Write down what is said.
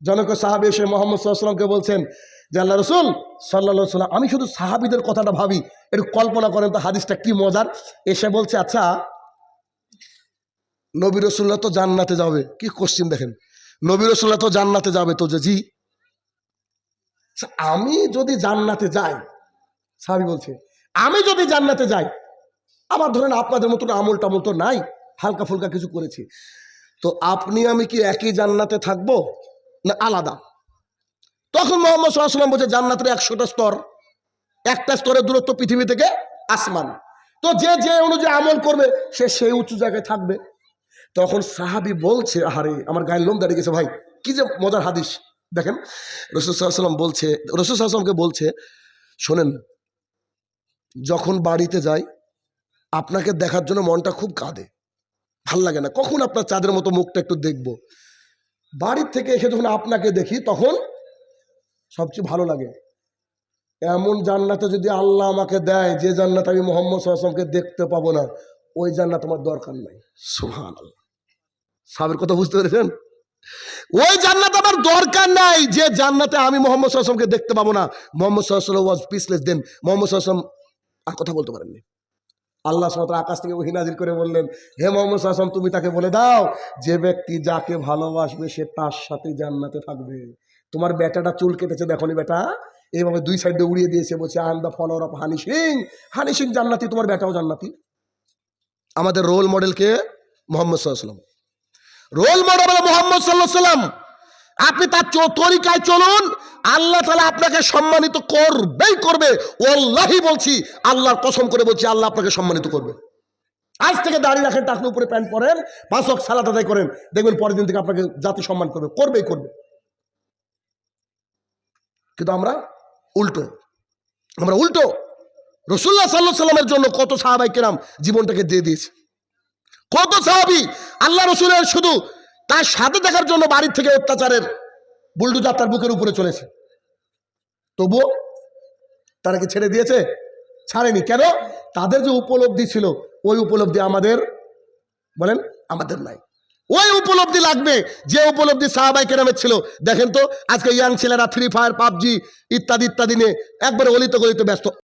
জনক সাহাবী এসে মোহাম্মদ সাল্লাল্লাহু আলাইহি ওয়াসাল্লামকে বলছেন যে আল্লাহ রাসূল সাল্লাল্লাহু আলাইহি ওয়াসাল্লাম, আমি শুধু সাহাবীদের কথাটা ভাবি, একটু কল্পনা করেন তো হাদিসটা কি মজার। এসে বলছে, আচ্ছা নবী রাসূলুল্লাহ তো জান্নাতে যাবে, কি কোশ্চেন দেখেন, নবী রাসূলুল্লাহ তো জান্নাতে যাবে, তো যে জি, আমি যদি জান্নাতে যাই, সাহাবী বলছে আমি যদি জান্নাতে যাই, আবার ধরেন আপনাদের মতো আমল টামল তো নাই, হালকা ফুলকা কিছু করেছি, তো আপনি আমি কি একই জান্নাতে থাকবো না আলাদা? তখন মুহাম্মদ সাল্লাল্লাহু আলাইহি ওয়াসাল্লাম বলছে, জান্নাতের 100টা স্তর, একটা স্তরের দূরত্ব পৃথিবী থেকে আসমান, তো যে যে অনুযায়ী আমল করবে সে সেই উঁচু জায়গায় থাকবে। তখন সাহাবী বলছে, আরে আমার গায়ের লোম দাঁড়িয়ে গেছে ভাই, কি যে মজার হাদিস দেখেন। রাসূল সাল্লাল্লাহু আলাইহি ওয়াসাল্লাম বলছে, রাসূল সাল্লাল্লাহু আলাইহি ওয়াসাল্লামকে বলছে, শোনেন, যখন বাড়িতে যাই আপনাকে দেখার জন্য মনটা খুব কাঁদে, ভাল লাগে না, কখন আপনার চাঁদের মতো মুখটা একটু দেখবো। বাড়ির থেকে এসে যখন আপনাকে দেখি তখন সবচেয়ে ভালো লাগে। এমন জান্নাতে যদি আল্লাহ আমাকে দেয় যে জান্নাত আমি মুহাম্মদ সাল্লাল্লাহু আলাইহি ওয়াসাল্লামকে দেখতে পাবো না, ওই জান্নাত আমার দরকার নাই। সুবহানাল্লাহ, সাহাবের কথা বুঝতে পেরেছেন? ওই জান্নাত আমার দরকার নাই যে জান্নাতে আমি মুহাম্মদ সাল্লাল্লাহু আলাইহি ওয়াসাল্লামকে দেখতে পাবো না। মুহাম্মদ সাল্লাল্লাহু আলাইহি ওয়াসাল্লাম ওয়াজ পিসলেস দেন, মুহাম্মদ সাল্লাল্লাহু আলাইহি ওয়াসাল্লাম আর কথা বলতে পারেননি। আল্লাহ সুবহানাহু ওয়া তাআলা আকাশ থেকে ওহী নাযিল করে বললেন, হে মুহাম্মদ সাল্লাল্লাহু আলাইহি ওয়াসাল্লাম, তুমি তাকে বলে দাও যে ব্যক্তি যাকে ভালোবাসবে সে তার সাথে জান্নাতে থাকবে। তোমার বেটাটা চুল কেটেছে, দেখোনি বেটা, এইভাবে দুই সাইডে উড়িয়ে দিয়েছে, বলছে I am the follower of Honey Singh, Honey Singh জান্নাতি, তোমার বেটাও জান্নাতি। আমাদের রোল মডেল কে? মুহাম্মদ সাল্লাল্লাহু আলাইহি ওয়াসাল্লাম। রোল মডেল হলো মুহাম্মদ সাল্লাল্লাহু আলাইহি ওয়াসাল্লাম। আপনি তার তরিকায় চলুন, আল্লাহ তাআলা আপনাকে সম্মানিত করবেই করবে। ওয়াল্লাহি বলছি, আল্লাহর কসম করে বলছি, আল্লাহ আপনাকে সম্মানিত করবে। আজ থেকে দাড়ি রাখেন, টাকনুর উপরে প্যান্ট পরেন, 5 ওয়াক্ত সালাত আদায় করেন, দেখবেন পরের দিন থেকে আপনাকে জাতি সম্মান করবে, করবেই করবে। কিন্তু আমরা উল্টো, আমরা উল্টো। রাসূলুল্লাহ সাল্লাল্লাহু আলাইহি ওয়াসাল্লামের জন্য কত সাহাবায়ে কেরাম জীবনটাকে দিয়ে দিয়েছে, কত সাহাবী আল্লাহ রাসূলের শুধু তার সাথে দেখার জন্য বাড়ির থেকে অত্যাচারের বুলডোজার তার বুকের উপরে চলেছে, তবুও তারা কি ছেড়ে দিয়েছে? ছাড়েনি। কেন? তাদের যে উপলব্ধি ছিল ওই উপলব্ধি আমাদের, বলেন, আমাদের নাই। ওই উপলব্ধি লাগবে যে উপলব্ধি সাহাবায়ে কেরামের ছিল। দেখেন তো আজকে ইয়াং ছেলেরা ফ্রি ফায়ার, পাবজি ইত্যাদি ইত্যাদি নিয়ে একবারে অলিতে গলিতে ব্যস্ত।